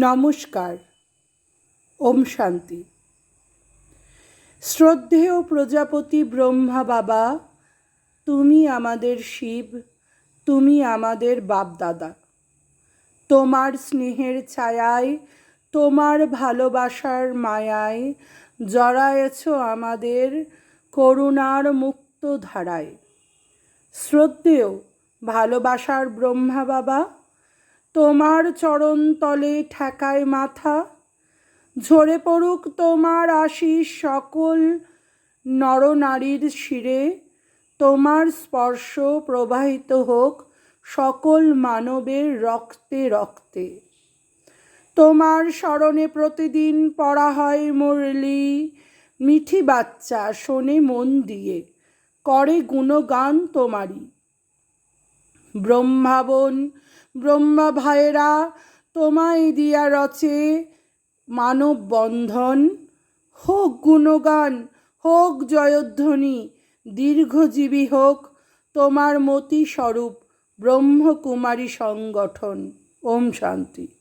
নমস্কার। ওম শান্তি। শ্রদ্ধেয় প্রজাপতি ব্রহ্মা বাবা, তুমি আমাদের শিব, তুমি আমাদের বাপদাদা। তোমার স্নেহের ছায়ায়, তোমার ভালোবাসার মায়ায় জড়ায়েছ আমাদের করুণার মুক্ত ধারায়। শ্রদ্ধেয় ভালোবাসার ব্রহ্মা বাবা, তোমার চরণতলে ঠেকায় মাথা। ঝরে পড়ুক তোমার আশিস সকল নরনারীর শিরে, তোমার স্পর্শ প্রবাহিত হোক সকল মানবের রক্তে রক্তে। তোমার স্মরণে প্রতিদিন পড়া হয় মুরলি, মিঠি বাচ্চা শোনে মন দিয়ে, করে গুণগান তোমারই। ব্রহ্মাবন ব্রহ্মা ভাইয়েরা তোমায় দিয়া রচে মানব বন্ধন। হোক গুণগান, হোক জয়ধ্বনি, দীর্ঘজীবী হোক তোমার মতি স্বরূপ ব্রহ্মকুমারী সংগঠন। ওম শান্তি।